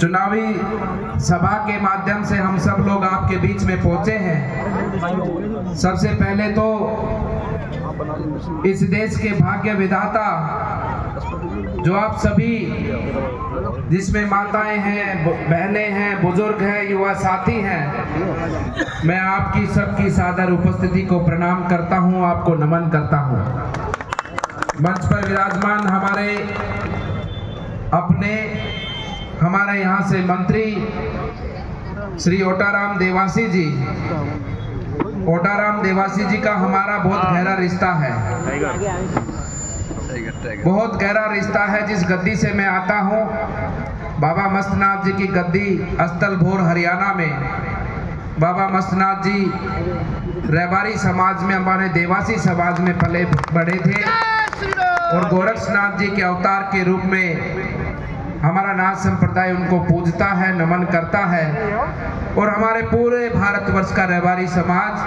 चुनावी सभा के माध्यम से हम सब लोग आपके बीच में पहुंचे हैं। सबसे पहले तो इस देश के भाग्य विधाता जो आप सभी, जिसमें माताएं हैं, बहनें हैं, बुजुर्ग हैं, युवा साथी हैं, मैं आपकी सबकी सादर उपस्थिति को प्रणाम करता हूं, आपको नमन करता हूं। मंच पर विराजमान हमारे यहाँ से मंत्री श्री ओटाराम देवासी जी का हमारा बहुत गहरा रिश्ता है, बहुत गहरा रिश्ता है। जिस गद्दी से मैं आता हूँ, बाबा मस्तनाथ जी की गद्दी अस्तल भोर हरियाणा में, बाबा मस्तनाथ जी रैबारी समाज में, हमारे देवासी समाज में पले बड़े थे और गोरक्षनाथ जी के अवतार के रूप में हमारा नाथ संप्रदाय उनको पूजता है, नमन करता है और हमारे पूरे भारतवर्ष का रैबारी समाज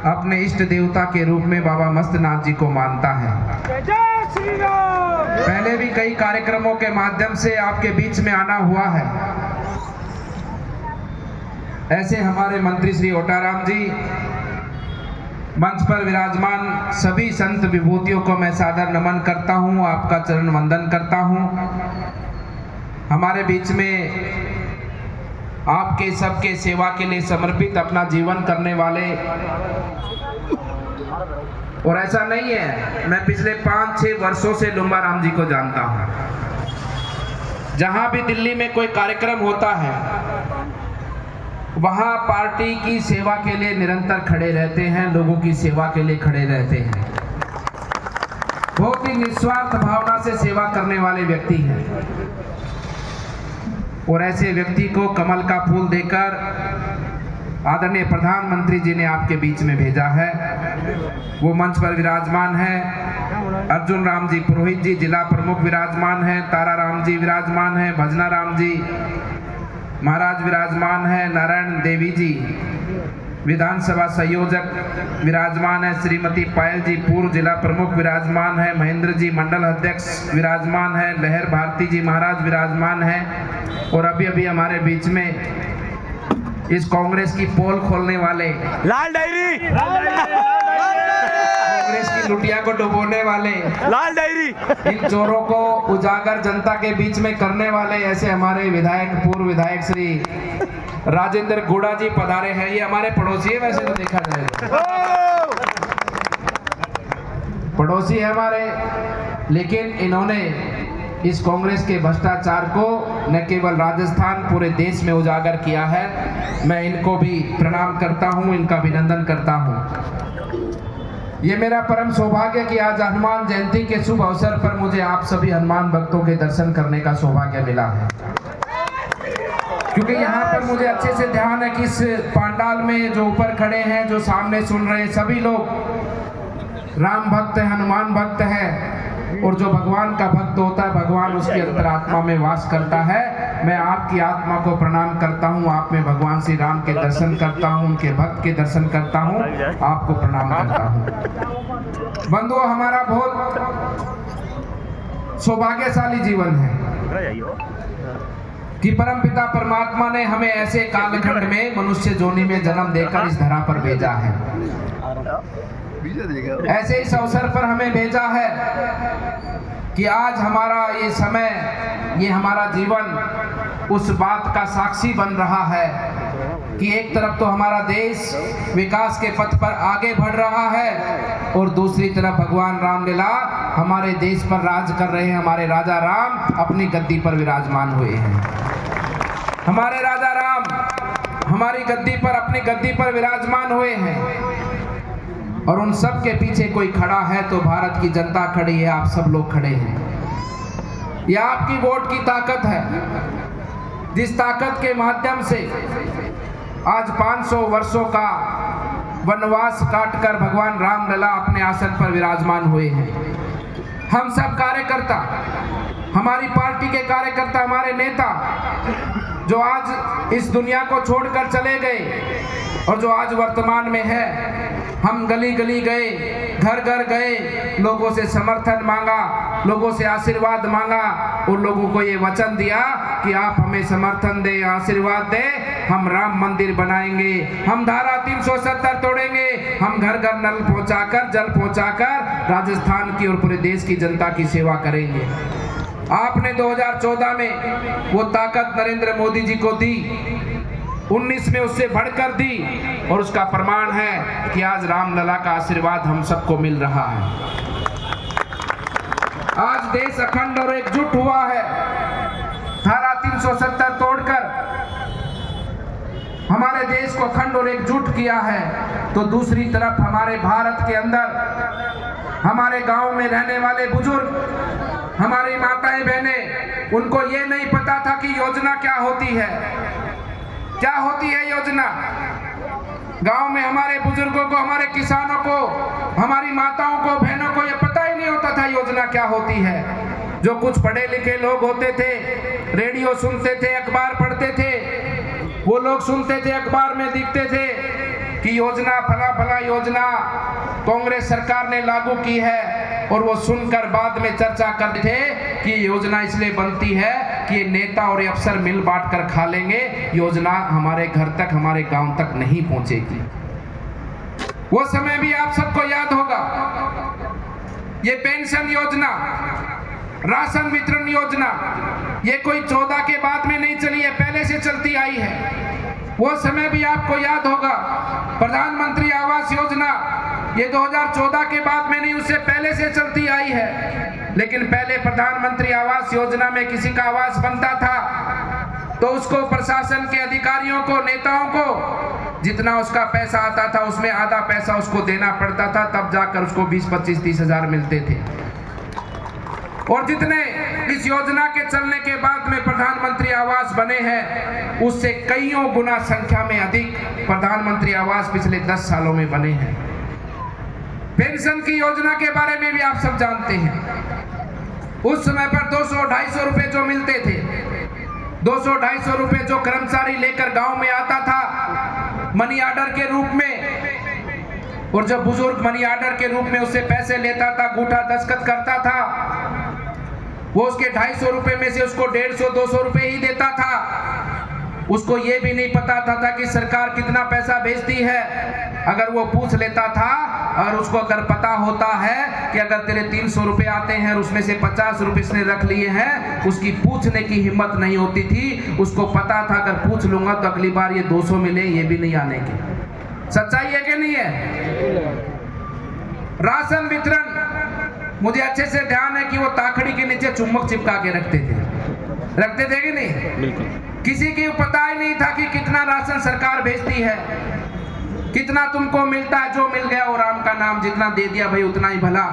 अपने इष्ट देवता के रूप में बाबा मस्तनाथ जी को मानता है। पहले भी कई कार्यक्रमों के माध्यम से आपके बीच में आना हुआ है। ऐसे हमारे मंत्री श्री ओटाराम जी, मंच पर विराजमान सभी संत विभूतियों को मैं सादर नमन करता हूं, आपका चरण वंदन करता हूं। हमारे बीच में आपके सबके सेवा के लिए समर्पित अपना जीवन करने वाले, और ऐसा नहीं है, मैं पिछले 5-6 वर्षों से लुम्बा राम जी को जानता हूं। जहां भी दिल्ली में कोई कार्यक्रम होता है, वहां पार्टी की सेवा के लिए निरंतर खड़े रहते हैं, लोगों की सेवा के लिए खड़े रहते हैं। बहुत ही निस्वार्थ भावना से सेवा करने वाले व्यक्ति हैं और ऐसे व्यक्ति को कमल का फूल देकर आदरणीय प्रधानमंत्री जी ने आपके बीच में भेजा है। वो मंच पर विराजमान है। अर्जुन राम जी पुरोहित जी जिला प्रमुख विराजमान है, तारा राम जी विराजमान है, भजना राम जी महाराज विराजमान है, नारायण देवी जी विधानसभा संयोजक विराजमान है, श्रीमती पायल जी पूर्व जिला प्रमुख विराजमान है, महेंद्र जी मंडल अध्यक्ष विराजमान है, लहर भारती जी महाराज विराजमान है और अभी अभी हमारे बीच में इस कांग्रेस की पोल खोलने वाले, लाल डायरी, कांग्रेस की लुटिया को डुबोने वाले, लाल डायरी, इन चोरों को उजागर जनता के बीच में करने वाले ऐसे हमारे विधायक, पूर्व विधायक श्री राजेंद्र गुड़ा जी पधारे हैं। ये हमारे पड़ोसी है, वैसे तो देखा जाए पड़ोसी है हमारे, लेकिन इन्होंने इस कांग्रेस के भ्रष्टाचार को न केवल राजस्थान, पूरे देश में उजागर किया है। मैं इनको भी प्रणाम करता हूं, इनका अभिनंदन करता हूं। ये मेरा परम सौभाग्य कि आज हनुमान जयंती के शुभ अवसर पर मुझे आप सभी हनुमान भक्तों के दर्शन करने का सौभाग्य मिला है, क्योंकि यहाँ पर मुझे अच्छे से ध्यान है कि इस पंडाल में जो ऊपर खड़े हैं, जो सामने सुन रहे हैं, सभी लोग राम भक्त हैं, हनुमान भक्त हैं और जो भगवान का भक्त होता है, भगवान उसकी अंतरात्मा में वास करता है। मैं आपकी आत्मा को प्रणाम करता हूँ, आप में भगवान श्री राम के दर्शन करता हूँ, उनके भक्त के दर्शन करता हूँ, आपको प्रणाम करता हूँ। बंधुओं, हमारा बहुत सौभाग्यशाली जीवन है कि परमपिता परमात्मा ने हमें ऐसे कालखंड में मनुष्य जोनी में जन्म देकर इस धरा पर भेजा है। ऐसे इस अवसर पर हमें भेजा है कि आज हमारा ये समय, ये हमारा जीवन उस बात का साक्षी बन रहा है कि एक तरफ तो हमारा देश विकास के पथ पर आगे बढ़ रहा है और दूसरी तरफ भगवान रामलीला हमारे देश पर राज कर रहे हैं। हमारे राजा राम अपनी गद्दी पर विराजमान हुए हैं। हमारे राजा राम हमारी गद्दी पर, अपनी गद्दी पर विराजमान हुए हैं और उन सब के पीछे कोई खड़ा है तो भारत की जनता खड़ी है, आप सब लोग खड़े हैं। यह आपकी वोट की ताकत है, जिस ताकत के माध्यम से आज 500 वर्षों का वनवास काटकर भगवान रामलला अपने आसन पर विराजमान हुए हैं। हम सब कार्यकर्ता, हमारी पार्टी के कार्यकर्ता, हमारे नेता जो आज इस दुनिया को छोड़कर चले गए और जो आज वर्तमान में है, हम गली गली गए, घर घर गए, लोगों से समर्थन मांगा, लोगों से आशीर्वाद मांगा और लोगों को ये वचन दिया कि आप हमें समर्थन दें, आशीर्वाद दें, हम राम मंदिर बनाएंगे, हम धारा 370 तोड़ेंगे, हम घर घर नल पहुंचाकर, जल पहुंचाकर राजस्थान की और पूरे देश की जनता की सेवा करेंगे। आपने 2014 में वो ताकत नरेंद्र मोदी जी को दी, 19 में उससे बढ़कर दी और उसका प्रमाण है कि आज रामलला का आशीर्वाद हम सबको मिल रहा है। आज देश अखंड और एकजुट हुआ है। धारा 370 तोड़कर हमारे देश को अखंड और एकजुट किया है। तो दूसरी तरफ हमारे भारत के अंदर हमारे गांव में रहने वाले बुजुर्ग, हमारी माताएं बहनें, उनको ये नहीं पता था कि योजना क्या होती है। क्या होती है योजना? गांव में हमारे बुजुर्गों को, हमारे किसानों को, हमारी माताओं को, बहनों को ये पता ही नहीं होता था योजना क्या होती है। जो कुछ पढ़े लिखे लोग होते थे, रेडियो सुनते थे, अखबार पढ़ते थे, वो लोग सुनते थे, अखबार में दिखते थे कि योजना फला फला योजना कांग्रेस सरकार ने लागू की है, और वो सुनकर बाद में चर्चा करते थे कि योजना इसलिए बनती है कि ये नेता और ये अफसर मिल बांट कर खा लेंगे, योजना हमारे घर तक, हमारे गांव तक नहीं पहुंचेगी। वो समय भी आप सबको याद होगा। ये पेंशन योजना, राशन वितरण योजना, ये कोई 14 के बाद में नहीं चली है, पहले से चलती आई है। वो समय भी आपको याद होगा। प्रधानमंत्री आवास योजना, ये 2014 के बाद में नहीं, उससे पहले से चलती आई है। लेकिन पहले प्रधानमंत्री आवास योजना में किसी का आवास बनता था तो उसको प्रशासन के अधिकारियों को, नेताओं को जितना उसका पैसा आता था उसमें आधा पैसा उसको देना पड़ता था, तब जाकर उसको 20, 25, 30 हजार मिलते थे। और जितने इस योजना के चलने के बाद में प्रधानमंत्री आवास बने हैं, उससे कईयों गुना संख्या में अधिक प्रधानमंत्री आवास पिछले 10 सालों में बने हैं। पेंशन की योजना के बारे में भी आप सब जानते हैं। उस समय पर 200-250 रुपए जो मिलते थे, 200-250 रुपए जो कर्मचारी लेकर गांव में आता था मनी ऑर्डर के रूप में, और जब बुजुर्ग मनी ऑर्डर के रूप में उससे पैसे लेता था, अंगूठा दस्तखत करता था, वो उसके 250 रुपए में से उसको 150-200 रुपए ही देता था। उसको ये भी नहीं पता था कि सरकार कितना पैसा भेजती है। अगर वो पूछ लेता था, और उसको अगर पता होता है कि अगर तेरे 300 रुपए आते हैं और उसमें से 50 रुपए इसने रख लिए हैं, उसकी पूछने की हिम्मत नहीं होती थी। उसको पता था अगर पूछ लूंगा तो अगली बार ये 200 मिले, ये भी नहीं आने की। सच्चाई है कि नहीं है? राशन वितरण, मुझे अच्छे से ध्यान है कि वो ताकड़ी के नीचे चुम्बक चिपका के रखते थे कि नहीं? किसी की पता ही नहीं था कि कितना राशन सरकार भेजती है, कितना तुमको मिलता है। जो मिल गया वो राम का नाम, जितना दे दिया भाई उतना ही भला।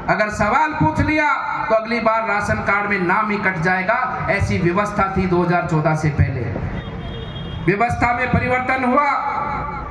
अगर सवाल पूछ लिया तो अगली बार राशन कार्ड में नाम ही कट जाएगा। ऐसी व्यवस्था थी 2014 से पहले। व्यवस्था में परिवर्तन हुआ।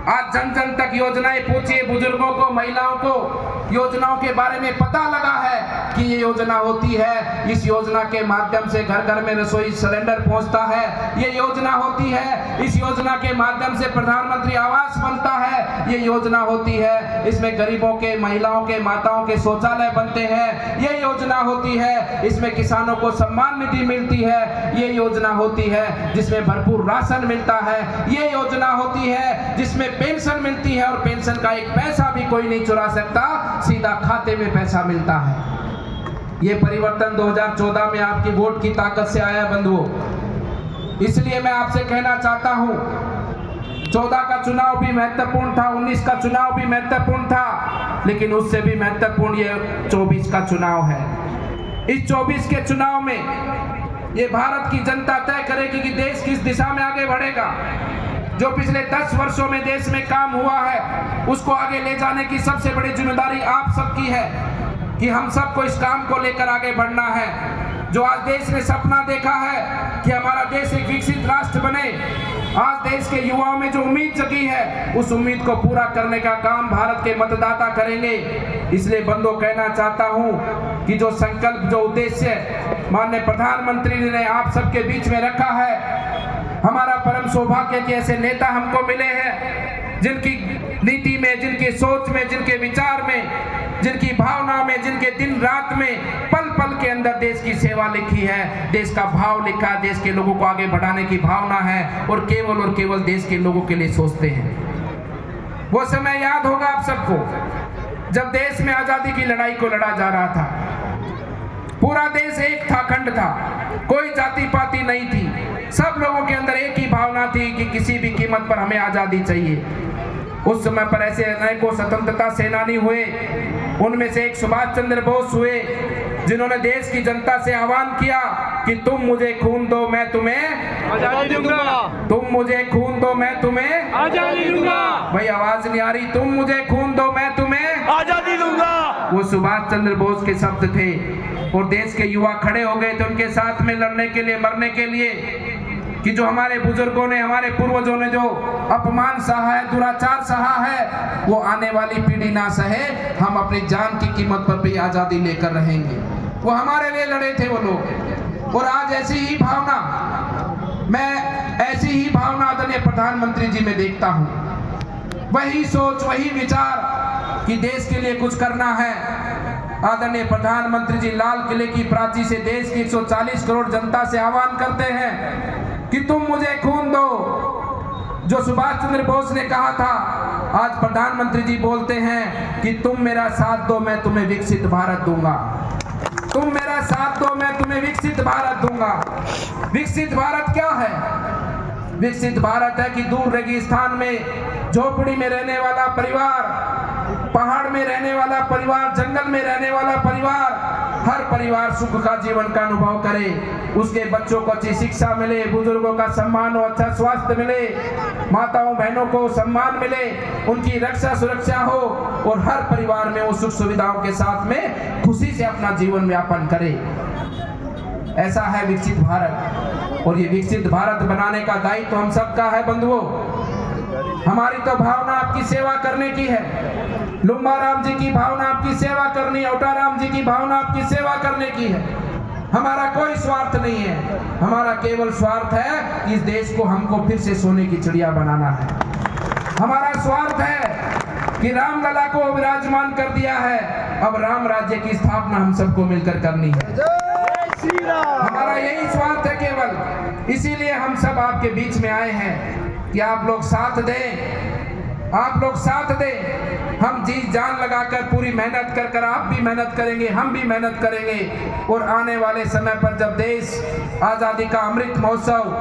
आज जन जन तक योजनाएं पहुंची, बुजुर्गों को, महिलाओं को योजनाओं के बारे में पता लगा है कि ये योजना होती है। इस योजना के माध्यम से घर घर में रसोई सिलेंडर पहुंचता है। ये योजना होती है। इस योजना के माध्यम से प्रधानमंत्री आवास बनता है। ये योजना होती है। इसमें गरीबों के, महिलाओं के, माताओं के शौचालय बनते हैं। ये योजना होती है। इसमें किसानों को सम्मान निधि मिलती है। ये योजना होती है जिसमें भरपूर राशन मिलता है। ये योजना होती है जिसमें पेंशन मिलती है, और पेंशन का एक पैसा भी कोई नहीं चुरा सकता, सीधा खाते में पैसा मिलता है। ये परिवर्तन 2014 में आपकी वोट की ताकत से आया बंधुओं। इसलिए मैं आपसे कहना चाहता हूं, 14 का चुनाव भी महत्वपूर्ण था, 19 का चुनाव भी महत्वपूर्ण था, लेकिन उससे भी महत्वपूर्ण ये 24 का चुनाव है। इस 24 के चुनाव में ये भारत की जनता तय करेगी कि देश किस दिशा में आगे बढ़ेगा। जो पिछले 10 वर्षों में देश में काम हुआ है, उसको आगे ले जाने की सबसे बड़ी जिम्मेदारी आप सबकी है कि हम सबको इस काम को लेकर आगे बढ़ना है। जो आज देश ने सपना देखा है कि हमारा देश एक विकसित राष्ट्र बने, आज देश के युवाओं में जो उम्मीद जगी है, उस उम्मीद को पूरा करने का काम भारत के मतदाता करेंगे। इसलिए बंधुओं कहना चाहता हूं कि जो संकल्प, जो उद्देश्य माननीय प्रधानमंत्री ने आप सबके बीच में रखा है, हमारा परम सौभाग्य कि ऐसे नेता हमको मिले हैं जिनकी नीति में, जिनकी सोच में, जिनके विचार में, जिनकी भावना में, जिनके दिन रात में पल पल के अंदर देश की सेवा लिखी है, देश का भाव लिखा है, देश के लोगों को आगे बढ़ाने की भावना है और केवल देश के लोगों के लिए सोचते हैं। वो समय याद होगा आप सबको जब देश में आजादी की लड़ाई को लड़ा जा रहा था। पूरा देश एक था, अखंड था, कोई जाति पाति नहीं थी। सब लोगों के अंदर एक ही भावना थी कि किसी भी कीमत पर हमें आजादी चाहिए। उस समय पर ऐसे अनेकों स्वतंत्रता सेनानी हुए, उनमें से एक सुभाष चंद्र बोस हुए, जिन्होंने देश की जनता से आह्वान किया कि तुम मुझे खून दो, मैं तुम्हें आजादी दूंगा। तुम मुझे खून दो, मैं तुम्हें आजादी दूंगा। भाई आवाज नहीं आ रही। तुम मुझे खून दो, मैं तुम्हें आजादी दूंगा। वो सुभाष चंद्र बोस के शब्द थे और देश के युवा खड़े हो गए थे उनके साथ में लड़ने के लिए, मरने के लिए, कि जो हमारे बुजुर्गों ने, हमारे पूर्वजों ने जो अपमान सहा है, दुराचार सहा है, वो आने वाली पीढ़ी ना सहे। हम अपनी जान की कीमत पर भी आजादी लेकर रहेंगे। वो हमारे लिए लड़े थे वो लोग। और आज ऐसी ही भावना, मैं ऐसी ही भावना आदरणीय प्रधानमंत्री जी में देखता हूँ। वही सोच, वही विचार कि देश के लिए कुछ करना है। आदरणीय प्रधानमंत्री जी लाल किले की प्राची से देश की 140 करोड़ जनता से आह्वान करते हैं कि तुम मुझे खून दो। जो सुभाष चंद्र बोस ने कहा था, आज प्रधानमंत्री जी बोलते हैं कि तुम मेरा साथ दो, मैं तुम्हें विकसित भारत दूंगा। तुम मेरा साथ दो, मैं तुम्हें विकसित भारत दूंगा। विकसित भारत क्या है? विकसित भारत है कि दूर रेगिस्तान में झोपड़ी में रहने वाला परिवार, पहाड़ में रहने वाला परिवार, जंगल में रहने वाला परिवार, हर परिवार सुख का जीवन का अनुभव करे, उसके बच्चों को अच्छी शिक्षा मिले, बुजुर्गों का सम्मान हो, अच्छा स्वास्थ्य मिले, माताओं बहनों को सम्मान मिले, उनकी रक्षा सुरक्षा हो और हर परिवार में वो सुख सुविधाओं के साथ में खुशी से अपना जीवन यापन करे। ऐसा है विकसित भारत। और ये विकसित भारत बनाने का दायित्व तो हम सबका है बंधुओं। हमारी तो भावना आपकी सेवा करने की है। लुम्बाराम जी की भावना आपकी सेवा करनी है, ओटाराम जी की भावना आपकी सेवा करने की है। हमारा कोई स्वार्थ नहीं है, हमारा केवल स्वार्थ है कि इस देश को हमको फिर से सोने की चिड़िया बनाना है। हमारा स्वार्थ है कि रामलला को विराजमान कर दिया है, अब राम राज्य की स्थापना हम सबको मिलकर करनी है। हमारा यही स्वार्थ है केवल। इसीलिए हम सब आपके बीच में आए हैं कि आप लोग साथ दें, आप लोग साथ दें। हम जी जान लगाकर पूरी मेहनत कर कर, आप भी मेहनत करेंगे, हम भी मेहनत करेंगे और आने वाले समय पर जब देश आज़ादी का अमृत महोत्सव,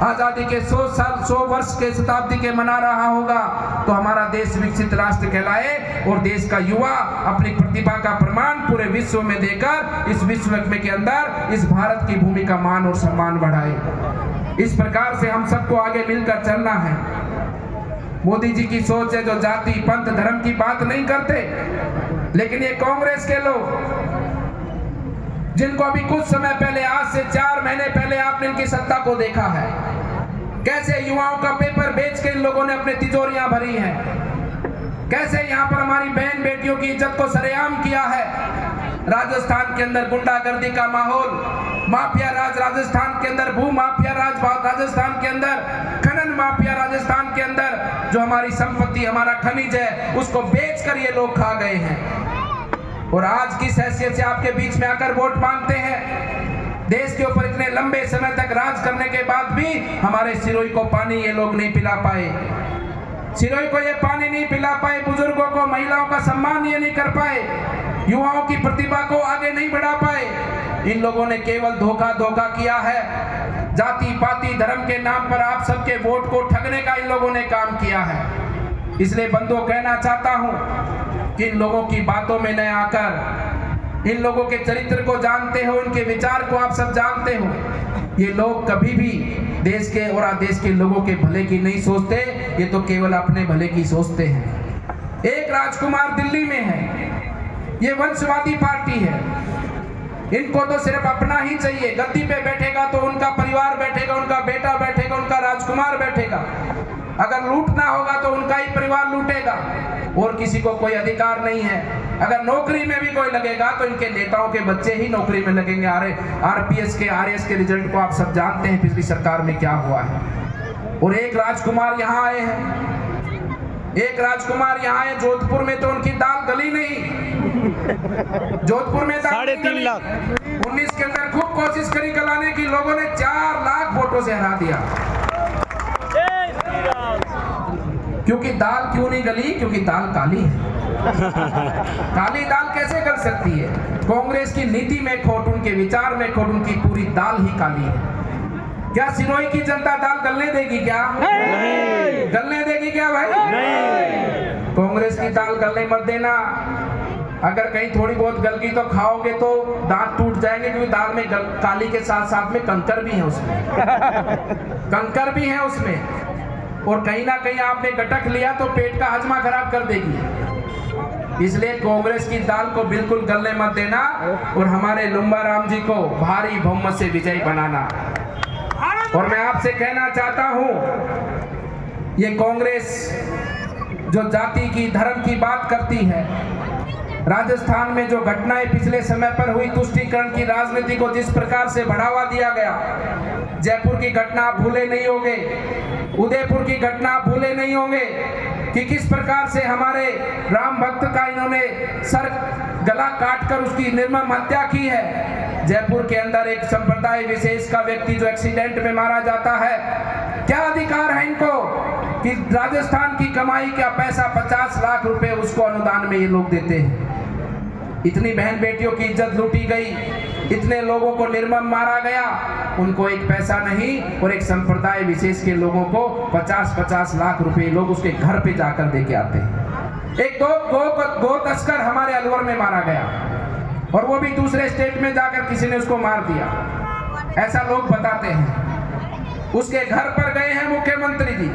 आज़ादी के 100 वर्ष के शताब्दी के मना रहा होगा, तो हमारा देश विकसित राष्ट्र कहलाए और देश का युवा अपनी प्रतिभा का प्रमाण पूरे विश्व में देकर इस विश्व में के अंदर इस भारत की भूमि का मान और सम्मान बढ़ाए। इस प्रकार से हम सबको आगे मिलकर चलना है। मोदी जी की सोच है जो जाति पंथ धर्म की बात नहीं करते, लेकिन ये कांग्रेस के लोग जिनको अभी कुछ समय पहले, आज से 4 महीने पहले आपने इनकी सत्ता को देखा है, कैसे युवाओं का पेपर बेच के इन लोगों ने अपने तिजोरियां भरी हैं, कैसे यहाँ पर हमारी बहन बेटियों की इज्जत को सरेआम किया है। राजस्थान के अंदर गुंडागर्दी का माहौल, माफिया राज राजस्थान के अंदर, भू माफिया राज राजस्थान के अंदर, खनन माफिया राजस्थान के अंदर, जो हमारी संपत्ति, हमारा खनिज है, उसको बेचकर ये लोग खा गए हैं। और आज किस हैसियत से आपके बीच में आकर वोट मांगते हैं? देश के ऊपर इतने लंबे समय तक राज करने के बाद भी हमारे सिरोही को पानी ये लोग नहीं पिला पाए, सिरोही को ये पानी नहीं पिला पाए, बुजुर्गों को, महिलाओं का सम्मान ये नहीं कर पाए, युवाओं की प्रतिभा को आगे नहीं बढ़ा पाए। इन लोगों ने केवल धोखा किया है। जाति पाति धर्म के नाम पर आप सबके वोट को ठगने का इन लोगों ने काम किया है। इसलिए बंधुओं कहना चाहता हूं कि इन लोगों की बातों में न आकर, इन लोगों के चरित्र को जानते हो, इनके विचार को आप सब जानते हो। ये लोग कभी भी देश के और देश के लोगों के भले की नहीं सोचते, ये तो केवल अपने भले की सोचते हैं। एक राजकुमार दिल्ली में है, ये वंशवादी पार्टी है, इनको तो सिर्फ अपना ही चाहिए। गद्दी पे बैठेगा तो उनका परिवार बैठेगा, उनका बेटा बैठेगा, उनका राजकुमार बैठेगा। अगर लूटना होगा तो उनका ही परिवार लूटेगा और किसी को कोई अधिकार नहीं है। अगर नौकरी में भी कोई लगेगा तो इनके नेताओं के बच्चे ही नौकरी में लगेंगे। आरपीएस के, आरएस के रिजल्ट को आप सब जानते हैं पिछली सरकार में क्या हुआ है। और एक राजकुमार यहाँ आए हैं, एक राजकुमार यहाँ है जोधपुर में, तो उनकी दाल गली नहीं। जोधपुर में दाल 3.5 लाख 19 के अंदर खूब कोशिश करी गलाने की, लोगों ने 4 लाख वोटों से हरा दिया। क्योंकि दाल क्यों नहीं गली? क्योंकि दाल काली है। काली दाल कैसे गल सकती है? कांग्रेस की नीति में खोट, उनके विचार में खोट, उनकी पूरी दाल ही काली है। क्या सिरोही की जनता दाल गलने देगी क्या? नहीं। गलने देगी क्या भाई? नहीं। कांग्रेस की दाल गलने मत देना। अगर कहीं थोड़ी बहुत गल गई तो खाओगे तो दांत टूट जाएंगे, क्योंकि दाल में काली के साथ साथ में कंकर भी है उसमें। कंकर भी है उसमें, और कहीं ना कहीं आपने गटक लिया तो पेट का हजमा खराब कर देगी। इसलिए कांग्रेस की दाल को बिल्कुल गलने मत देना, और हमारे लुम्बा राम जी को भारी बहुमत से विजयी बनाना। और मैं आपसे कहना चाहता हूं, ये कांग्रेस जो जाति की, धर्म की बात करती है, राजस्थान में जो घटनाएं पिछले समय पर हुई, तुष्टीकरण की राजनीति को जिस प्रकार से बढ़ावा दिया गया, जयपुर की घटना आप भूले नहीं होंगे, उदयपुर की घटना आप भूले नहीं होंगे कि किस प्रकार से हमारे राम भक्त का इन्होंने सर गला काटकर उसकी निर्मम हत्या की है। जयपुर के अंदर एक संप्रदाय विशेष का व्यक्ति जो एक्सीडेंट में मारा जाता है, क्या अधिकार है इनको कि राजस्थान की कमाई का पैसा 50 लाख रुपए उसको अनुदान में ये लोग देते हैं। इतनी बहन बेटियों की इज्जत लूटी गई, इतने लोगों को निर्मम मारा गया, उनको एक पैसा नहीं, और एक संप्रदाय विशेष के लोगों को 50-50 लाख रुपए लोग उसके घर पे जाकर दे के आते हैं। एक गो तस्कर हमारे अलवर में मारा गया, और वो भी दूसरे स्टेट में जाकर किसी ने उसको मार दिया, ऐसा लोग बताते हैं। उसके घर पर गए हैं मुख्यमंत्री जी,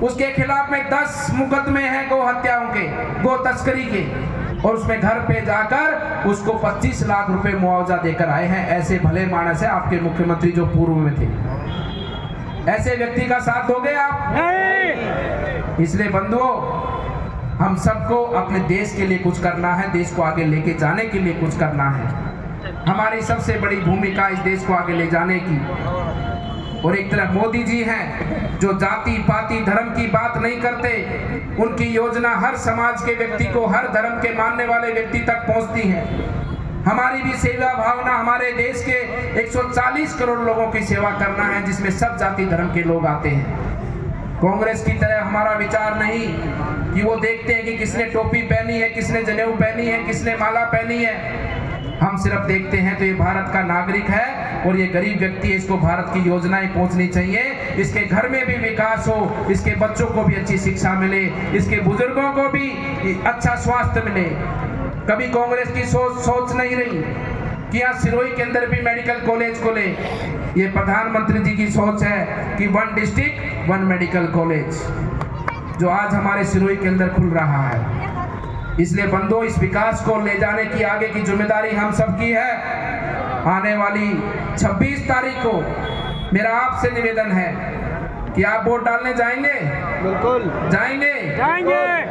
उसके खिलाफ में 10 मुकदमे हैं गो हत्याओं के, गो तस्करी के, और उसमें घर पे जाकर उसको 25 लाख रुपए मुआवजा देकर आए हैं। ऐसे भले मानस है आपके मुख्यमंत्री जो पूर्व में थे, ऐसे व्यक्ति का साथ दोगे आप? नहीं। इसलिए बंधुओं, हम सबको अपने देश के लिए कुछ करना है, देश को आगे लेके जाने के लिए कुछ करना है। हमारी सबसे बड़ी भूमिका इस देश को आगे ले जाने की। और एक तरफ मोदी जी हैं जो जाति पाति धर्म की बात नहीं करते, उनकी योजना हर समाज के व्यक्ति को, हर धर्म के मानने वाले व्यक्ति तक पहुंचती है। हमारी भी सेवा भावना, हमारे देश के 140 करोड़ लोगों की सेवा करना है, जिसमें सब जाति धर्म के लोग आते हैं। कांग्रेस की तरह हमारा विचार नहीं कि वो देखते हैं कि किसने टोपी पहनी है, किसने जनेऊ पहनी है, किसने माला पहनी है। हम सिर्फ देखते हैं तो ये भारत का नागरिक है, और ये गरीब व्यक्ति है, इसको भारत की योजनाएं पहुंचनी चाहिए, इसके घर में भी विकास हो, इसके बच्चों को भी अच्छी शिक्षा मिले, इसके बुजुर्गों को भी अच्छा स्वास्थ्य मिले। कभी कांग्रेस की सोच नहीं रही कि यहाँ सिरोही के अंदर भी मेडिकल कॉलेज खोले। ये प्रधानमंत्री जी की सोच है कि 1 डिस्ट्रिक्ट 1 मेडिकल कॉलेज, जो आज हमारे सिरोही के अंदर खुल रहा है। इसलिए बंधुओं, इस विकास को ले जाने की आगे की जिम्मेदारी हम सबकी है। आने वाली 26 तारीख को मेरा आपसे निवेदन है कि आप वोट डालने जाएंगे? बिल्कुल जाएंगे।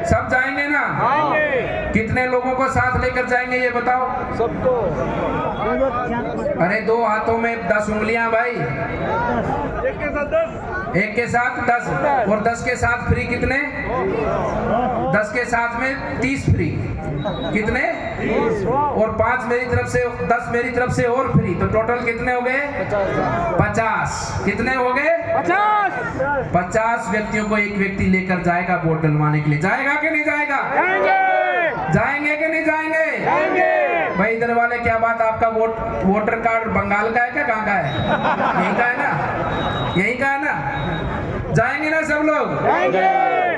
सब जाएंगे ना? कितने लोगों को साथ लेकर जाएंगे ये बताओ? सबको। अरे 2 हाथों में 10 उंगलियां भाई, एक के साथ 10, और 10 के साथ फ्री कितने? 10 के साथ में 30 फ्री, कितने? 30, और 5 मेरी तरफ से, 10 मेरी तरफ से और फ्री, तो टोटल कितने हो गए? 50। कितने हो गए? 50 व्यक्तियों को एक व्यक्ति लेकर जाएगा वोट डलवाने के लिए। जाएगा कि नहीं जाएगा? जाएंगे कि नहीं जाएंगे? भाई इधर वाले, क्या बात, आपका वोटर कार्ड बंगाल का है क्या, कहाँ का है? यहीं का है ना? यहीं का है ना? जाएंगे ना सब लोग?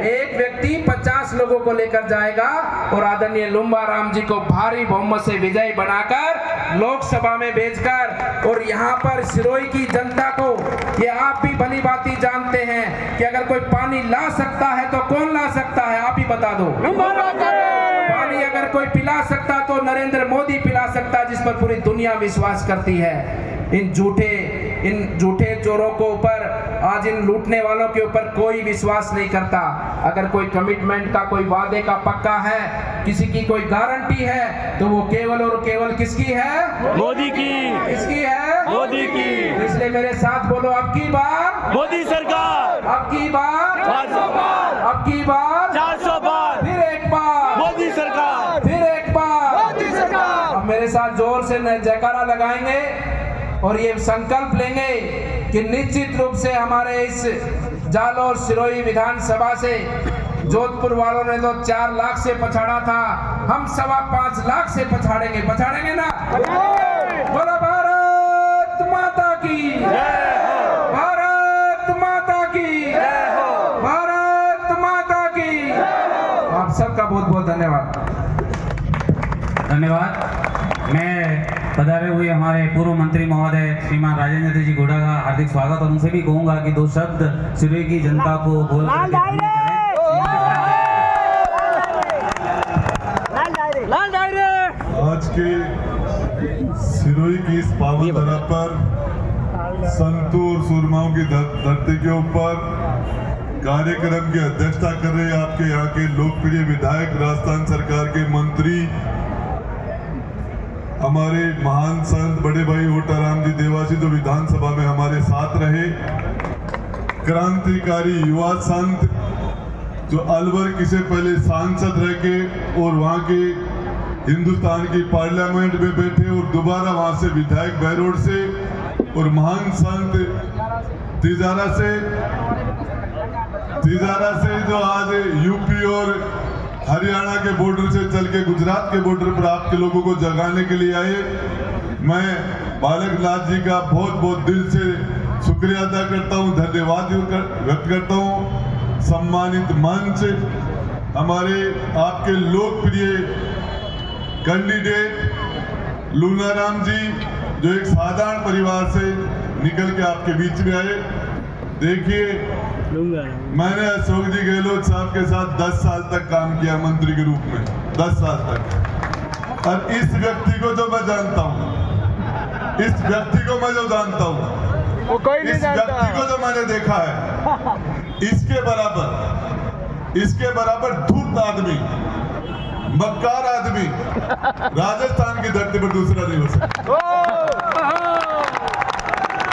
एक व्यक्ति 50 लोगों को लेकर जाएगा, और आदरणीय लुम्बा राम जी को भारी बहुमत से विजयी बनाकर लोकसभा में भेजकर, और यहाँ पर सिरोही की जनता को, ये आप भी भली भांति जानते हैं कि अगर कोई पानी ला सकता है तो कौन ला सकता है? आप ही बता दो। पानी अगर कोई पिला सकता तो नरेंद्र मोदी पिला सकता, जिस पर पूरी दुनिया विश्वास करती है। इन झूठे चोरों को ऊपर, आज इन लूटने वालों के ऊपर कोई विश्वास नहीं करता। अगर कोई कमिटमेंट का, कोई वादे का पक्का है, किसी की कोई गारंटी है, तो वो केवल और केवल किसकी है? मोदी की। किसकी है? मोदी की। इसलिए मेरे साथ बोलो, अब की बार मोदी सरकार, अब की बार, भाजपा, अब की अबकी बार 400 बार फिर एक बार मोदी सरकार, फिर एक बार मोदी सरकार। अब मेरे साथ जोर से जयकारा लगाएंगे और ये संकल्प लेंगे कि निश्चित रूप से हमारे इस जालोर सिरोही विधानसभा से जोधपुर वालों ने तो 4 लाख से पछाड़ा था, हम 5.25 लाख से पछाड़ेंगे ना। बोलो भारत माता की, भारत माता की, भारत माता की। आप सबका बहुत बहुत धन्यवाद। धन्यवाद। मैं पधारे हुए हमारे पूर्व मंत्री महोदय श्रीमान राजेंद्र जी गोड़ा का हार्दिक स्वागत, और उनसे भी कहूंगा कि 2 शब्द सिरोही की जनता को बोल लाल डायरे। आज के सिरोही की इस पावन धरा पर संतों और सूरमाओं की धरती के ऊपर कार्यक्रम की अध्यक्षता कर रहे आपके यहाँ के लोकप्रिय विधायक, राजस्थान सरकार के मंत्री, हमारे महान संत बड़े भाई ओटाराम जी देवासी जो विधानसभा में हमारे साथ रहे, क्रांतिकारी युवा संत जो अलवर की से पहले सांसद रह के और वहाँ के हिंदुस्तान की पार्लियामेंट में बैठे और दोबारा वहाँ से विधायक बहरोड से, और महान संत तिजारा से जो आज यूपी और हरियाणा के बॉर्डर से चल के गुजरात के बॉर्डर पर आपके लोगों को जगाने के लिए आए। मैं बालक नाथ जी का बहुत बहुत दिल से शुक्रिया अदा करता हूँ, धन्यवाद व्यक्त करता हूँ। सम्मानित मंच, हमारे आपके लोकप्रिय कैंडिडेट लूनाराम जी जो एक साधारण परिवार से निकल के आपके बीच में आए। देखिए, मैंने अशोक जी गहलोत साहब के साथ 10 साल तक काम किया मंत्री के रूप में, 10 साल तक, और इस व्यक्ति को जो मैं जानता हूँ, इस व्यक्ति को मैं जो जानता हूँ, वो कोई नहीं इस जानता। व्यक्ति को जो मैंने देखा है, इसके बराबर धूर्त आदमी, मक्कार आदमी राजस्थान की धरती पर दूसरा नहीं हो सकता।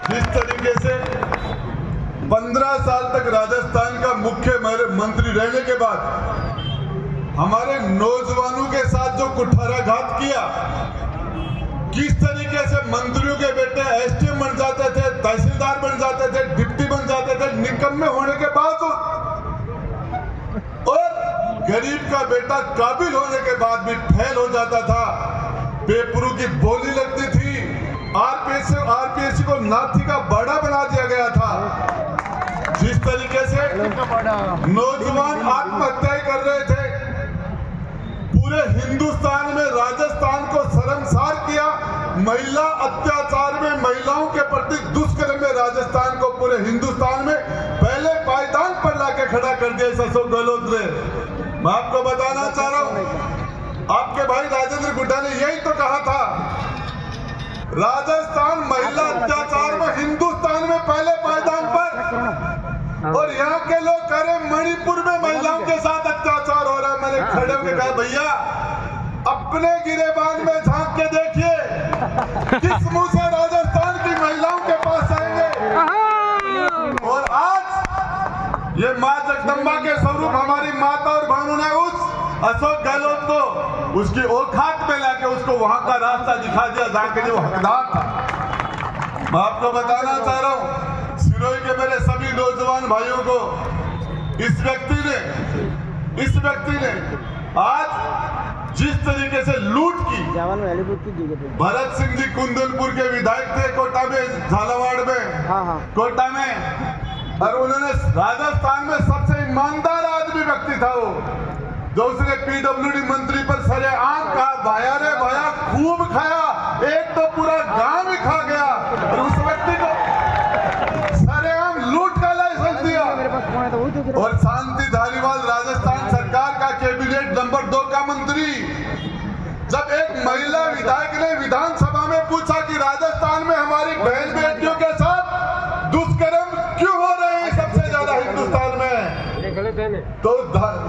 जिस तरीके से 15 साल तक राजस्थान का मुख्य मंत्री रहने के बाद हमारे नौजवानों के साथ जो कुठाराघात किया, किस तरीके से मंत्रियों के बेटे एसडीएम बन जाते थे, तहसीलदार बन जाते थे, डिप्टी बन जाते थे निकम्मे होने के बावजूद, और गरीब का बेटा काबिल होने के बाद भी फेल हो जाता था, पेपरों की बोली लगती थी, आरपीएससी को नाथी का बड़ा बना दिया गया था। जिस तरीके से नौजवान आत्महत्याएं कर रहे थे, पूरे हिंदुस्तान में राजस्थान को शर्मसार किया, महिला अत्याचार में, महिलाओं के प्रति दुष्कर्म में राजस्थान को पूरे हिंदुस्तान में पहले पायदान पर लाके खड़ा कर दिया इस अशोक गहलोत ने। मैं आपको बताना चाह रहा हूं, आपके भाई राजेंद्र गुड्डा ने यही तो कहा था, राजस्थान महिला अत्याचार में हिंदुस्तान में पहले पायदान पर, और यहाँ के लोग कह रहे मणिपुर में महिलाओं के साथ अत्याचार हो रहा है। मैंने खड़े होकर कहा, भैया अपने गिरेबान में झांक के देखिए, किस मुंह से राजस्थान की महिलाओं के पास आएंगे। और आज ये मां जगदम्बा के स्वरूप हमारी माता और बहनों ने उस अशोक गहलोत को उसकी औकात में लाके उसको वहां का रास्ता दिखा दिया जहां के लिए वो हकदार था। मैं आपको बताना चाह रहा हूं, सिरोही के मेरे सभी नौजवान भाइयों को, इस व्यक्ति ने आज जिस तरीके से लूट की, भरत सिंह जी कुंदनपुर के विधायक थे कोटा में, झालावाड़ में, कोटा में, और उन्होंने राजस्थान में सबसे ईमानदार आदमी व्यक्ति था वो, जो उसने पीडब्ल्यूडी मंत्री पर सरेआम कहा, भाया रे भाया खूब खाया, एक तो पूरा गांव ही खा गया, और उस व्यक्ति को सरेआम लूट का लाइसेंस दिया। और शांति धारीवाल राजस्थान सरकार का कैबिनेट नंबर 2 का मंत्री, जब एक महिला विधायक ने विधानसभा में पूछा कि राजस्थान में हमारी बहन बेटियों के साथ दुष्कर्म क्यों हो रहे हैं सबसे ज्यादा हिंदुस्तान में, तो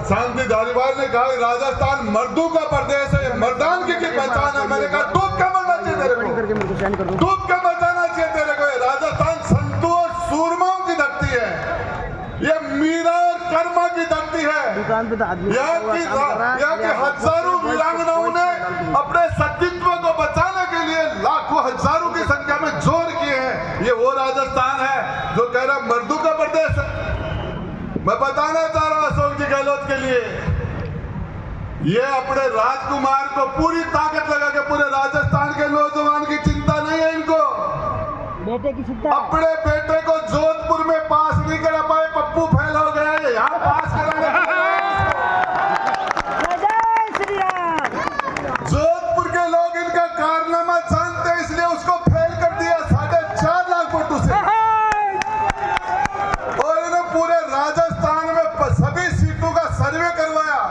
शांति धारीवाल ने कहा राजस्थान मर्दों का प्रदेश है, मर्दानगी की पहचान है। मैंने कहा डूब के मरना चाहिए तेरे को, डूब के बचाना चाहिए तेरे को। राजस्थान संतों और सूरमाओं की धरती है, ये मीरा और कर्मा की धरती है। दुकान पे तो आदमी यहाँ की हजारों वीरांगनाओं ने अपने सतीत्व को बचाने के लिए लाखों हजारों की संख्या में जोर किए हैं। ये वो राजस्थान है जो कह रहा मर्दों का प्रदेश है। मैं बताना चाह रहा हूं अशोक जी गहलोत के लिए, ये अपने राजकुमार को पूरी ताकत लगा के पूरे राजस्थान के नौजवान की चिंता नहीं है इनको। बेटे की चिंता, अपने बेटे को जोधपुर में पास नहीं करा पाए, पप्पू फेल हो गया है, यहाँ पास कराने जय श्री राम। जोधपुर के लोग इनका कारनामा जानते हैं, इसलिए उसको फेल कर दिया 4.5 लाख वोटों से। और इन्हें पूरे राजस्थान में सभी सीटों का सर्वे करवाया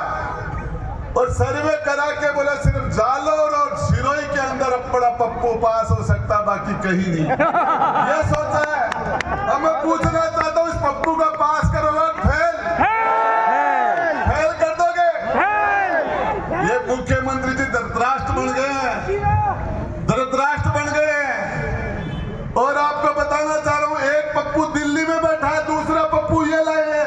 और सर्वे करा के बोला सिर्फ जालोर और सिरोही के अंदर अपना पप्पू पास हो सकता, बाकी कहीं नहीं। ये सोचा है। अब मैं पूछना चाहता हूँ, इस पप्पू का पास करोगे फेल कर दोगे? ये मुख्यमंत्री जी धृतराष्ट्र बन गए हैं, धृतराष्ट्र बन गए हैं। और आपको बताना चाह रहा हूँ, एक पप्पू दिल्ली में बैठा है, दूसरा पप्पू ये लाए हैं।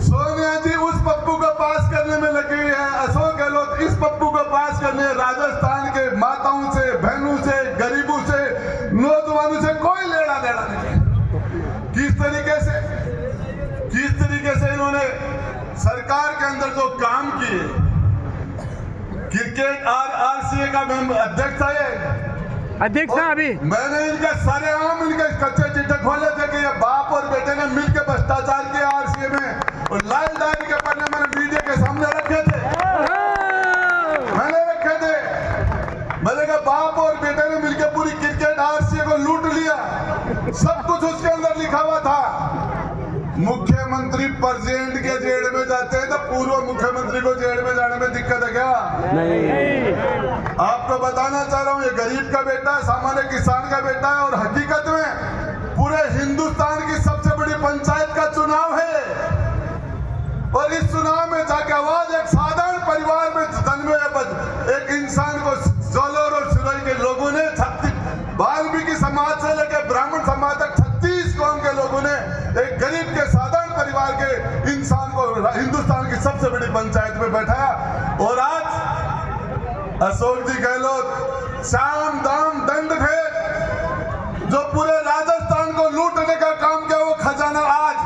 सोनिया जी उस पप्पू को पास करने में लगी है, अशोक गहलोत इस पप्पू को पास करने। राजस्थान के माताओं से, बहनों से, गरीबों से, नौजवानों से कोई लेना देना नहीं। किस तरीके से इन्होंने सरकार के अंदर जो काम किए, क्रिकेट आरसीए का अध्यक्ष था ये अध्यक्ष साहब अभी मैंने इनके सरेआम इनके कच्चे चिट्ठे खोले थे कि ये बाप और बेटे ने मिलकर भ्रष्टाचार किया आरसीए में, और लाल डायरी के पन्ने मैंने मीडिया के सामने रखे थे। मैंने कहा बाप और बेटे ने मिलकर पूरी क्रिकेट आरसीए को लूट लिया, सब कुछ उसके अंदर लिखा हुआ था। मुख्यमंत्री प्रेसिडेंट के जेल में जाते हैं तो पूर्व मुख्यमंत्री को जेल में जाने में दिक्कत है क्या? नहीं। आपको बताना चाह रहा हूँ, ये गरीब का बेटा है, सामान्य किसान का बेटा है, और हकीकत में पूरे हिंदुस्तान की सबसे बड़ी पंचायत का चुनाव है। और इस चुनाव में जाके आवाज एक साधारण परिवार में जन्मे एक इंसान को जालोर और सिरोही के लोगों ने, वाल्मीकि समाज से लेकर ब्राह्मण समाज तक 36 कौम के लोगों ने एक गरीब के साधारण परिवार के इंसान को हिंदुस्तान की सबसे बड़ी पंचायत में बैठाया। और आज अशोक जी गहलोत साम दाम दंड भेद जो पूरे राजस्थान को लूटने का काम किया, वो खजाना आज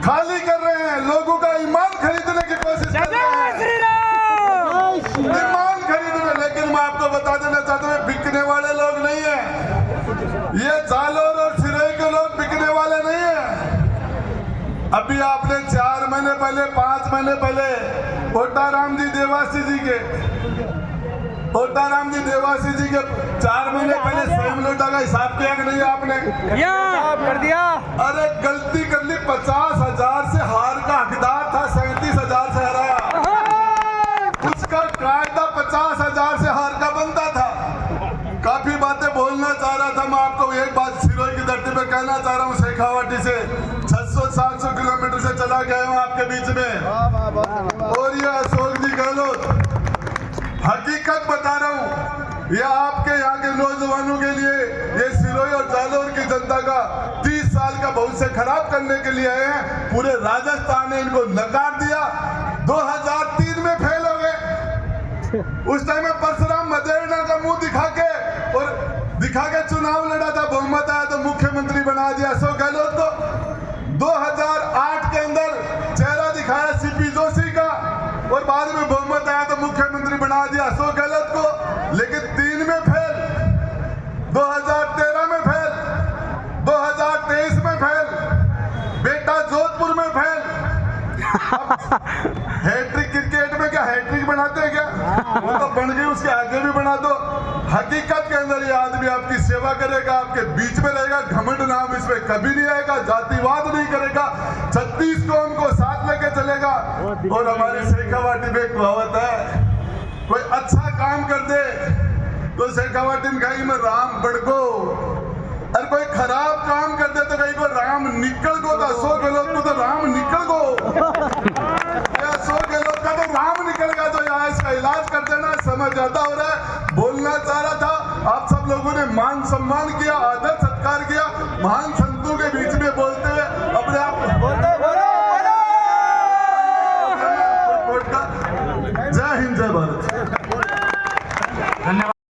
खाली कर रहे हैं, लोगों का ईमान खरीदने की कोशिश कर रहे हैं, ईमान खरीदने। लेकिन मैं आपको बता देना चाहता हूँ, बिकने वाले लोग नहीं है ये, जालोर और सिरोही के लोग बिकने वाले नहीं है। अभी आपने 4 महीने पहले, 5 महीने पहले ओटाराम जी देवासी जी के 4 महीने पहले स्वयं लोटा का हिसाब किया कि नहीं आपने? कर दिया। अरे गलती कर ली, 50,000 से हार का हकदार था, 37,000 से हराया। उसका कायदा 50,000 से हार का बनता था। काफी बातें बोलना चाह रहा था मैं, आपको एक बात सिरोही की धरती पे कहना चाह रहा हूँ। शेखावाटी से 600-700 किलोमीटर से चला गया हूँ आपके बीच में। और ये अशोक जी गहलोत, हकीकत बता रहा हूँ, ये आपके यहाँ के नौजवानों के लिए, ये सिरोही और जालोर की जनता का 30 साल का भविष्य खराब करने के लिए आए हैं। पूरे राजस्थान ने इनको नकार दिया। 2003 में फेल हो गए। उस टाइम में परशुराम मदेरणा का मुंह दिखा के चुनाव लड़ा था, बहुमत आया तो मुख्यमंत्री बना दिया अशोक गहलोत को। 2008 के अंदर चेहरा दिखाया सीपी जोशी का, और बाद में बहुमत आया तो मुख्यमंत्री बना दिया अशोक गहलोत को। लेकिन 3 में फेल, 2013 में फेल, 2023 में फेल, बेटा जोधपुर में फेल। हैट्रिक क्रिकेट में क्या हैट्रिक बनाते हैं क्या? वो तो बन गई, उसके आगे भी बना दो। हकीकत के अंदर ये आदमी आपकी सेवा करेगा, आपके बीच में रहेगा, घमंड नाम इसमें कभी नहीं आएगा, जातिवाद नहीं करेगा, 36 कौम को साथ लेके चलेगा। और हमारे शेखावाटी में एक कहावत है, कोई अच्छा काम कर दे तो शेखावाटी में कहीं में राम बड़को, और कोई खराब काम कर दे तो कहीं को राम निकल गो। तो अशोक गहलोत को तो राम निकल गो, अशोक गहलोत का तो राम निकल गया। तो यहाँ इसका इलाज कर देना, समय ज्यादा हो रहा है। बोलना चाह रहा था, आप सब लोगों ने मान सम्मान किया, आदर सत्कार किया, महान संतों के बीच में बोलते